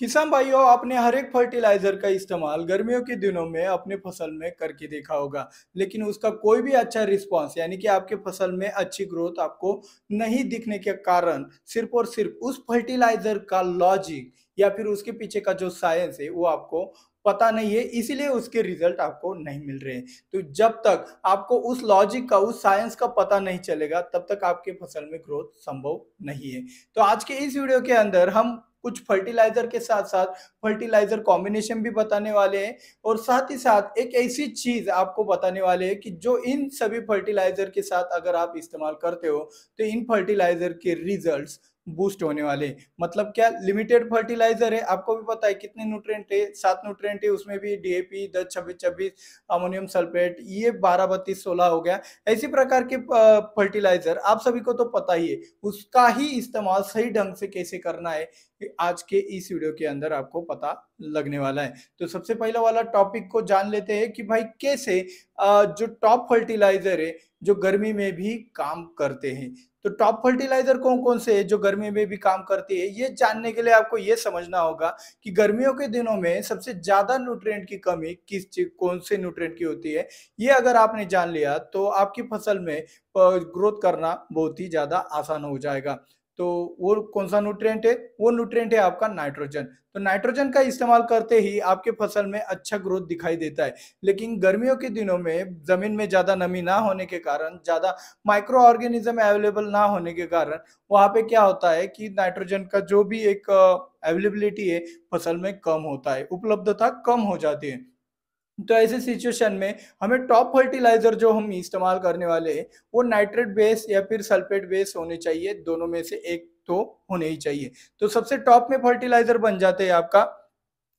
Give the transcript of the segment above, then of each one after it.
किसान भाइयों, आपने हर एक फर्टिलाइजर का इस्तेमाल गर्मियों के दिनों में अपने फसल में करके देखा होगा, लेकिन उसका कोई भी अच्छा रिस्पॉन्स यानी कि आपके फसल में अच्छी ग्रोथ आपको नहीं दिखने के कारण सिर्फ और सिर्फ उस फर्टिलाइजर का लॉजिक या फिर उसके पीछे का जो साइंस है वो आपको पता नहीं है, इसीलिए उसके रिजल्ट आपको नहीं मिल रहे हैं। तो जब तक आपको उस लॉजिक का, उस साइंस का पता नहीं चलेगा, तब तक आपके फसल में ग्रोथ संभव नहीं है। तो आज के इस वीडियो के अंदर हम कुछ फर्टिलाइजर के साथ साथ फर्टिलाइजर कॉम्बिनेशन भी बताने वाले हैं और साथ ही साथ एक ऐसी चीज आपको बताने वाले हैं कि जो इन सभी फर्टिलाइजर के साथ अगर आप इस्तेमाल करते हो तो इन फर्टिलाइजर के रिजल्ट्स बूस्ट होने वाले हैं। मतलब क्या, लिमिटेड फर्टिलाइजर है, आपको भी पता है कितने न्यूट्रिएंट है, 7 न्यूट्रिएंट है, उसमें भी डीएपी 10 26 26, अमोनियम सल्फेट ये 12 32 16 हो गया। ऐसी प्रकार के फर्टिलाइजर आप सभी को तो पता ही है, उसका ही इस्तेमाल सही ढंग से कैसे करना है आज के इस वीडियो के अंदर आपको पता लगने वाला है। तो सबसे पहला वाला टॉपिक को जान लेते हैं कि भाई कैसे जो टॉप फर्टिलाइजर है जो गर्मी में भी काम करते हैं। तो टॉप फर्टिलाइजर कौन कौन से है जो गर्मी में भी काम करती है, ये जानने के लिए आपको ये समझना होगा कि गर्मियों के दिनों में सबसे ज्यादा न्यूट्रिएंट की कमी किस चीज, कौन से न्यूट्रिएंट की होती है। ये अगर आपने जान लिया तो आपकी फसल में ग्रोथ करना बहुत ही ज्यादा आसान हो जाएगा। तो वो कौन सा न्यूट्रिएंट है? वो न्यूट्रिएंट है आपका नाइट्रोजन। तो नाइट्रोजन का इस्तेमाल करते ही आपके फसल में अच्छा ग्रोथ दिखाई देता है। लेकिन गर्मियों के दिनों में जमीन में ज्यादा नमी ना होने के कारण, ज्यादा माइक्रो ऑर्गेनिज्म अवेलेबल ना होने के कारण वहां पे क्या होता है कि नाइट्रोजन का जो भी एक अवेलेबिलिटी है फसल में कम होता है, उपलब्धता कम हो जाती है। तो ऐसे सिचुएशन में हमें टॉप फर्टिलाइजर जो हम इस्तेमाल करने वाले हैं वो नाइट्रेट बेस या फिर सल्फेट बेस होने चाहिए, दोनों में से एक तो होने ही चाहिए। तो सबसे टॉप में फर्टिलाइजर बन जाते हैं आपका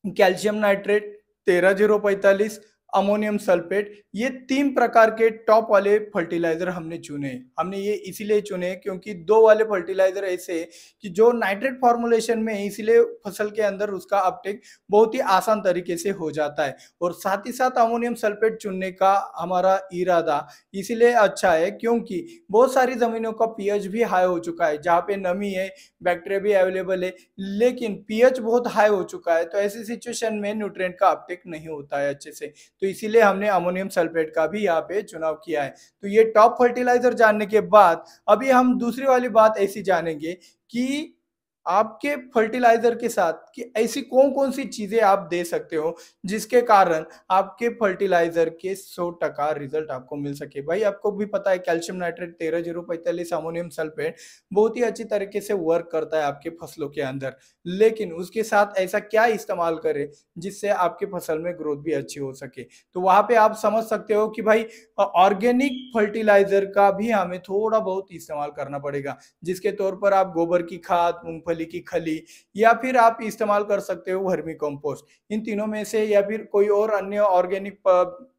कैल्शियम नाइट्रेट 13045, अमोनियम सल्फेट। ये 3 प्रकार के टॉप वाले फर्टिलाइजर हमने चुने। हमने ये इसीलिए चुने क्योंकि 2 वाले फर्टिलाइजर ऐसे हैं कि जो नाइट्रेट फॉर्मुलेशन में है, इसीलिए फसल के अंदर उसका अपटेक बहुत ही आसान तरीके से हो जाता है। और साथ ही साथ अमोनियम सल्फेट चुनने का हमारा इरादा इसीलिए अच्छा है क्योंकि बहुत सारी जमीनों का पीएच भी हाई हो चुका है, जहाँ पे नमी है, बैक्टीरिया भी अवेलेबल है, लेकिन पीएच बहुत हाई हो चुका है। तो ऐसी सिचुएशन में न्यूट्रिएंट का अपटेक नहीं होता है अच्छे से। तो इसीलिए हमने अमोनियम सल्फेट का भी यहाँ पे चुनाव किया है। तो ये टॉप फर्टिलाइजर जानने के बाद अभी हम दूसरी वाली बात ऐसी जानेंगे कि आपके फर्टिलाइजर के साथ कि ऐसी कौन कौन सी चीजें आप दे सकते हो जिसके कारण आपके फर्टिलाइजर के 100% रिजल्ट आपको मिल सके। भाई आपको भी पता है कैल्शियम नाइट्रेट 13045 अमोनियम सल्फेट बहुत ही अच्छी तरीके से वर्क करता है आपके फसलों के अंदर, लेकिन उसके साथ ऐसा क्या इस्तेमाल करें जिससे आपके फसल में ग्रोथ भी अच्छी हो सके। तो वहां पे आप समझ सकते हो कि भाई ऑर्गेनिक फर्टिलाइजर का भी हमें थोड़ा बहुत इस्तेमाल करना पड़ेगा, जिसके तौर पर आप गोबर की खाद, मूंगफली की खली या फिर आप इस्तेमाल कर सकते हो वर्मी कंपोस्ट। इन तीनों में से या फिर कोई और अन्य ऑर्गेनिक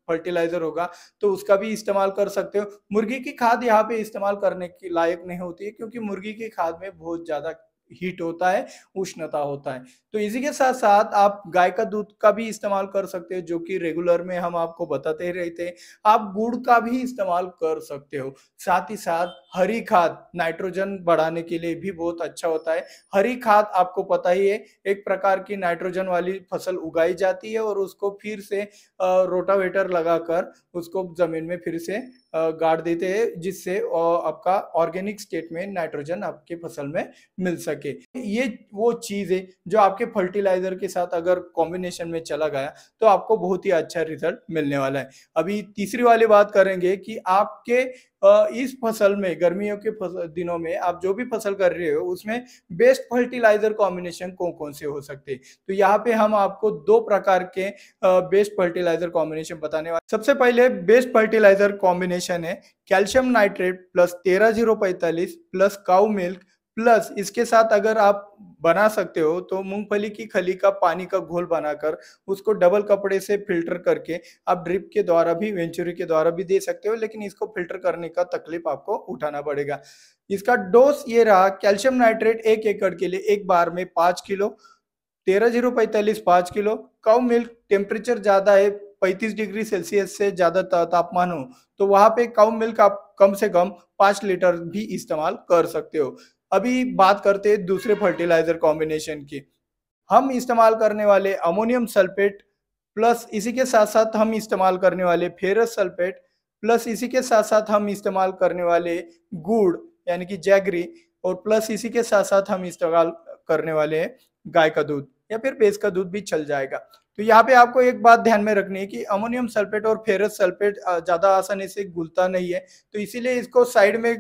फर्टिलाइजर होगा तो उसका भी इस्तेमाल कर सकते हो। मुर्गी की खाद यहाँ पे इस्तेमाल करने की लायक नहीं होती है क्योंकि मुर्गी की खाद में बहुत ज्यादा हीट होता है, उष्णता होता है। तो इसी के साथ साथ आप गाय का दूध का भी इस्तेमाल कर सकते हो, जो कि रेगुलर में हम आपको बताते ही रहते हैं। आप गुड़ का भी इस्तेमाल कर सकते हो। साथ ही साथ हरी खाद नाइट्रोजन बढ़ाने के लिए भी बहुत अच्छा होता है। हरी खाद आपको पता ही है, एक प्रकार की नाइट्रोजन वाली फसल उगाई जाती है और उसको फिर से रोटावेटर लगाकर उसको जमीन में फिर से गाड़ देते हैं, जिससे आपका ऑर्गेनिक स्टेट में नाइट्रोजन आपके फसल में मिल सके। ये वो चीज है जो आपके फर्टिलाइजर के साथ अगर कॉम्बिनेशन में चला गया तो आपको बहुत ही अच्छा रिजल्ट मिलने वाला है। अभी तीसरी वाली बात करेंगे कि आपके इस फसल में, गर्मियों के दिनों में आप जो भी फसल कर रहे हो उसमें बेस्ट फर्टिलाइजर कॉम्बिनेशन कौन कौन से हो सकते हैं। तो यहाँ पे हम आपको 2 प्रकार के बेस्ट फर्टिलाइजर कॉम्बिनेशन बताने वाले। सबसे पहले बेस्ट फर्टिलाइजर कॉम्बिनेशन है calcium nitrate plus 13045 plus cow milk, plus इसके साथ अगर आप बना सकते हो तो मूंगफली की खली का पानी का घोल बनाकर उसको डबल कपड़े से फिल्टर करके आप ड्रिप के द्वारा भी, वेंचुरी के द्वारा भी दे सकते हो, लेकिन इसको फिल्टर करने का तकलीफ आपको उठाना पड़ेगा। इसका डोज ये रहा, कैल्शियम नाइट्रेट 1 एकड़ के लिए एक बार में 5 kilo, 13045 5 kilo. Cow milk temperature ज्यादा है, 35 डिग्री सेल्सियस से ज्यादा तापमान हो तो वहां पे काउ मिल्क आप कम से कम 5 लीटर भी इस्तेमाल कर सकते हो। अभी बात करते हैं दूसरे फर्टिलाइजर कॉम्बिनेशन की। हम इस्तेमाल करने वाले अमोनियम सल्फेट प्लस इसी के साथ-साथ हम इस्तेमाल करने वाले फेरस सल्फेट प्लस इसी के साथ-साथ हम इस्तेमाल करने वाले गुड़ यानी कि जैगरी और प्लस इसी के साथ-साथ हम इस्तेमाल करने वाले हैं गाय का दूध या फिर भैंस का दूध भी चल जाएगा। तो यहाँ पे आपको एक बात ध्यान में रखनी है कि अमोनियम सल्फेट और फेरस सल्फेट ज़्यादा आसानी से घुलता नहीं है, तो इसीलिए इसको साइड में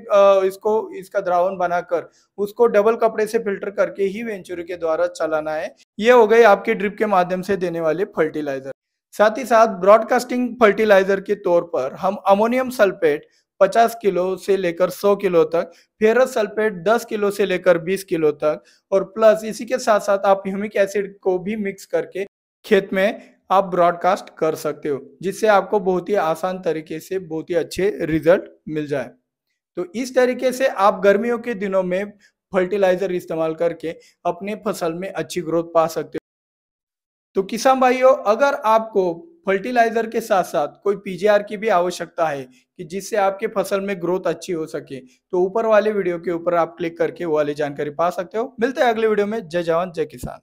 इसको इसका द्रावण बनाकर उसको डबल कपड़े से फ़िल्टर करके ही वेंचुरी के द्वारा चलाना है। ये हो गए आपके ड्रिप के माध्यम से देने वाले फर्टिलाइज़र। साथ ही साथ ब्रॉडकास्टिंग फर्टिलाइज़र के तौर पर हम अमोनियम सल्फेट 50 किलो से लेकर 100 किलो तक, फेरस सल्फेट 10 किलो से लेकर 20 किलो तक और प्लस इसी के साथ-साथ आप ह्यूमिक एसिड को भी मिक्स करके खेत में आप ब्रॉडकास्ट कर सकते हो, जिससे आपको बहुत ही आसान तरीके से बहुत ही अच्छे रिजल्ट मिल जाए। तो इस तरीके से आप गर्मियों के दिनों में फर्टिलाइज़र इस्तेमाल करके अपने फसल में अच्छी ग्रोथ पा सकते हो। तो किसान भाइयों, अगर आपको फर्टिलाइज़र के साथ-साथ कोई पीजीआर की भी आवश्यकता है कि जिससे आपके फसल में ग्रोथ अच्छी हो सके, तो ऊपर वाले वीडियो के ऊपर आप क्लिक करके वो वाली जानकारी पा सकते हो। मिलते हैं अगले वीडियो में। जय जवान, जय किसान।